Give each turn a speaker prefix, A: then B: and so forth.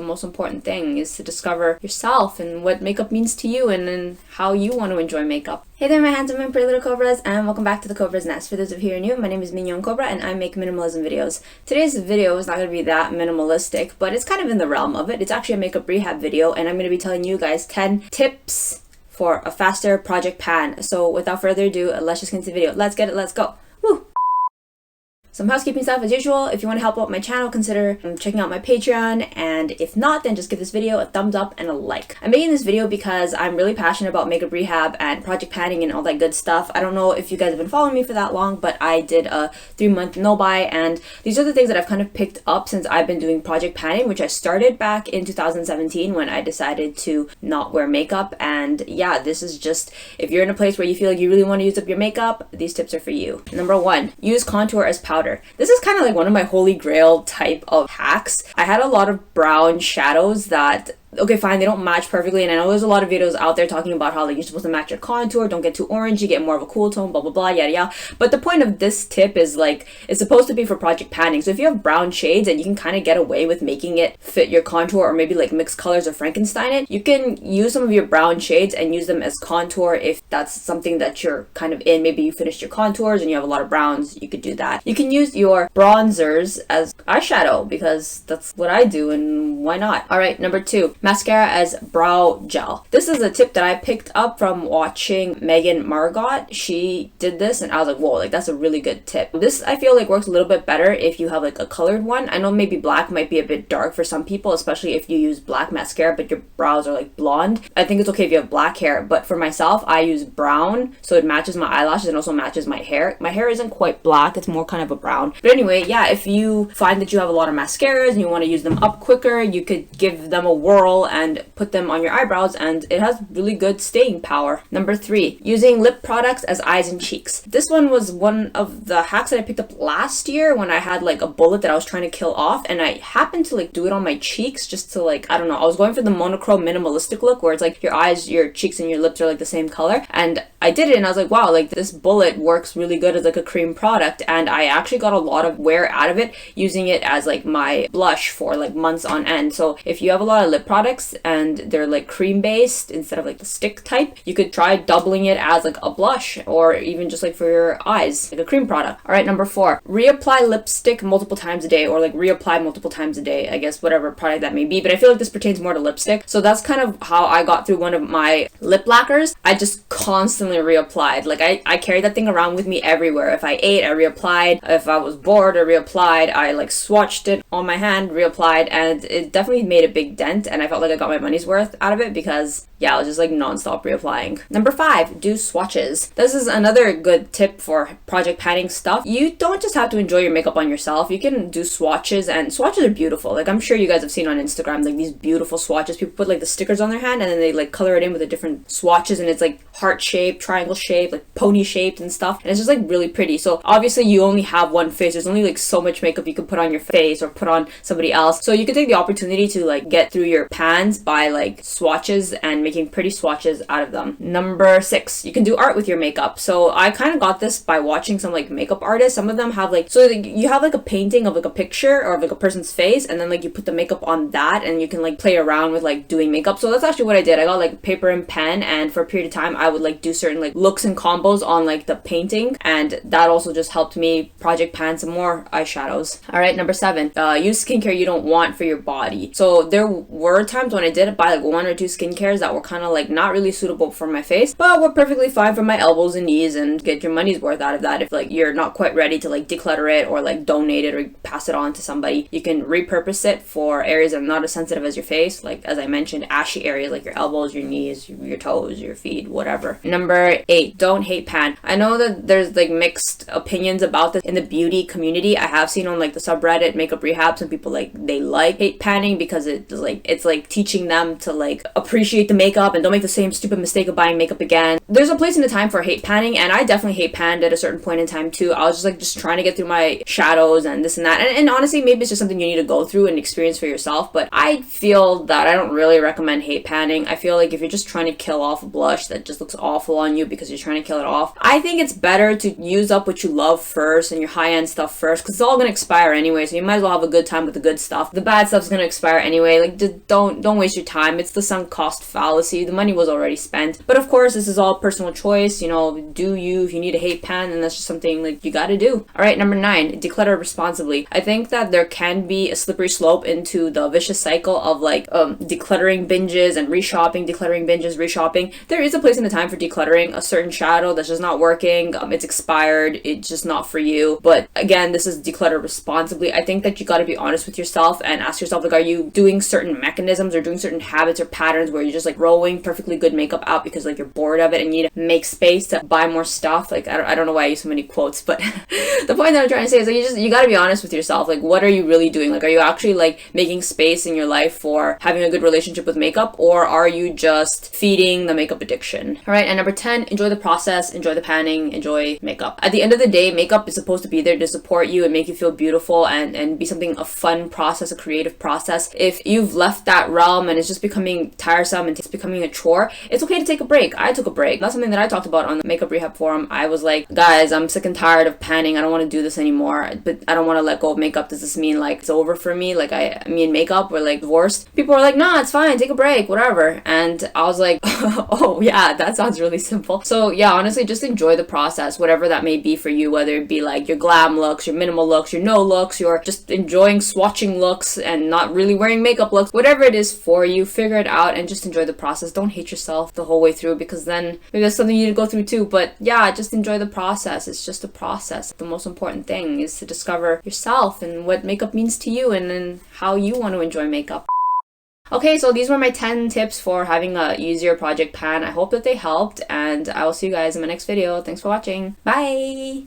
A: The most important thing is to discover yourself and what makeup means to you and how you want to enjoy makeup. Hey there, my handsome and pretty little Cobras, and welcome back to the Cobras Nest. For those of you who are new, my name is Mignon Cobra and I make minimalism videos. Today's video is not going to be that minimalistic, but it's kind of in the realm of it. It's actually a makeup rehab video, and I'm going to be telling you guys 10 tips for a faster project pan. So without further ado, let's just get into the video. Let's get it, let's go. Woo! Some housekeeping stuff as usual. If you want to help out my channel, consider checking out my Patreon, and if not, then just give this video a thumbs up and a like. I'm making this video because I'm really passionate about makeup rehab and project panning and all that good stuff. I don't know if you guys have been following me for that long, but I did a 3-month no-buy, and these are the things that I've kind of picked up since I've been doing project panning, which I started back in 2017 when I decided to not wear makeup. And yeah, this is just, if you're in a place where you feel like you really want to use up your makeup, these tips are for you. Number 1, use contour as powder. This is kind of like one of my holy grail type of hacks. I had a lot of brown shadows that, okay, fine, they don't match perfectly, and I know there's a lot of videos out there talking about how like you're supposed to match your contour, don't get too orange, you get more of a cool tone, blah blah blah, yada yada. But the point of this tip is like, it's supposed to be for project panning. So if you have brown shades and you can kind of get away with making it fit your contour, or maybe like mix colors or Frankenstein it, you can use some of your brown shades and use them as contour if that's something that you're kind of in. Maybe you finished your contours and you have a lot of browns, you could do that. You can use your bronzers as eyeshadow because that's what I do, and why not? All right, number 2, mascara as brow gel. This is a tip that I picked up from watching Megan Margot. She did this and I was like, whoa, like that's a really good tip. This I feel like works a little bit better if you have like a colored one. I know maybe black might be a bit dark for some people, especially if you use black mascara but your brows are like blonde. I think it's okay if you have black hair, but for myself, I use brown so it matches my eyelashes and also matches my hair. My hair isn't quite black, it's more kind of a brown. But anyway, yeah, if you find that you have a lot of mascaras and you want to use them up quicker, you could give them a whirl and put them on your eyebrows, and it has really good staying power. Number 3, using lip products as eyes and cheeks. This one was one of the hacks that I picked up last year when I had like a bullet that I was trying to kill off, and I happened to like do it on my cheeks just to like, I don't know, I was going for the monochrome minimalistic look where it's like your eyes, your cheeks, and your lips are like the same color, and I did it and I was like, wow, like this bullet works really good as like a cream product, and I actually got a lot of wear out of it using it as like my blush for like months on end. So if you have a lot of lip products and they're like cream based instead of like the stick type, you could try doubling it as like a blush, or even just like for your eyes, like a cream product. All right, number 4, reapply lipstick multiple times a day, or like reapply multiple times a day, I guess, whatever product that may be, but I feel like this pertains more to lipstick. So that's kind of how I got through one of my lip lacquers. I just constantly reapplied. Like I carried that thing around with me everywhere. If I ate, I reapplied. If I was bored, I reapplied. I like swatched it on my hand, reapplied, and it definitely made a big dent, and I felt like I got my money's worth out of it because yeah, I was just like non-stop reapplying. Number 5, do swatches. This is another good tip for project panning stuff. You don't just have to enjoy your makeup on yourself. You can do swatches, and swatches are beautiful. Like I'm sure you guys have seen on Instagram like these beautiful swatches. People put like the stickers on their hand and then they like color it in with the different swatches, and it's like heart shaped, triangle shaped, like pony shaped and stuff, and it's just like really pretty. So obviously you only have one face. There's only like so much makeup you can put on your face or put on somebody else. So you can take the opportunity to like get through your pans by like swatches and making pretty swatches out of them. Number 6, you can do art with your makeup. So I kind of got this by watching some like makeup artists. Some of them have like, so like, you have like a painting of like a picture or of like a person's face, and then like you put the makeup on that and you can like play around with like doing makeup. So that's actually what I did. I got like paper and pen, and for a period of time I would like do certain like looks and combos on like the painting, and that also just helped me project pan some more eyeshadows. All right, number 7, use skincare you don't want for your body. So there were times when I did buy like 1 or 2 skincares that were kind of like not really suitable for my face, but were perfectly fine for my elbows and knees, and get your money's worth out of that. If like you're not quite ready to like declutter it or like donate it or pass it on to somebody, you can repurpose it for areas that are not as sensitive as your face, like as I mentioned, ashy areas like your elbows, your knees, your toes, your feet, whatever. Number 8, don't hate pan. I know that there's like mixed opinions about this in the beauty community. I have seen on like the subreddit makeup rehab some people like they like hate panning because it's like like teaching them to like appreciate the makeup and don't make the same stupid mistake of buying makeup again. There's a place and a time for hate panning, and I definitely hate panned at a certain point in time too. I was just like trying to get through my shadows and this and that, and honestly maybe it's just something you need to go through and experience for yourself, but I feel that I don't really recommend hate panning. I feel like if you're just trying to kill off a blush that just looks awful on you because you're trying to kill it off, I think it's better to use up what you love first and your high-end stuff first, because it's all gonna expire anyway, so you might as well have a good time with the good stuff. The bad stuff's gonna expire anyway. Like, just don't waste your time. It's the sunk cost fallacy. The money was already spent. But of course, this is all personal choice. You know, do you, if you need a hate pan, then that's just something like you gotta do. All right, number 9, declutter responsibly. I think that there can be a slippery slope into the vicious cycle of like decluttering binges and reshopping, decluttering binges, reshopping. There is a place and a time for decluttering a certain shadow that's just not working. It's expired. It's just not for you. But again, this is declutter responsibly. I think that you got to be honest with yourself and ask yourself, like, are you doing certain mechanisms or doing certain habits or patterns where you're just like throwing perfectly good makeup out because like you're bored of it and you need to make space to buy more stuff? Like, I don't know why I use so many quotes, but the point that I'm trying to say is like you got to be honest with yourself. Like, what are you really doing? Like, are you actually like making space in your life for having a good relationship with makeup, or are you just feeding the makeup addiction? All right, and number 10, enjoy the process, enjoy the panning, enjoy makeup. At the end of the day, makeup is supposed to be there to support you and make you feel beautiful and be something, a fun process, a creative process. If you've left that realm and it's just becoming tiresome and it's becoming a chore, it's okay to take a break. I took a break. That's something that I talked about on the Makeup Rehab forum. I was like, guys, I'm sick and tired of panning. I don't want to do this anymore, but I don't want to let go of makeup. Does this mean like it's over for me? Like me and makeup were like divorced? People were like, nah, it's fine, take a break, whatever. And I was like, oh yeah, that sounds really simple. So yeah, honestly, just enjoy the process, whatever that may be for you, whether it be like your glam looks, your minimal looks, your no looks, your just enjoying swatching looks and not really wearing makeup looks, whatever it is for you, figure it out and just enjoy the process. Don't hate yourself the whole way through, because then maybe that's something you need to go through too. But yeah, just enjoy the process. It's just a process. The most important thing is to discover yourself and what makeup means to you and how you want to enjoy makeup. Okay, so these were my 10 tips for having a easier project pan. I hope that they helped, and I will see you guys in my next video. Thanks for watching. Bye!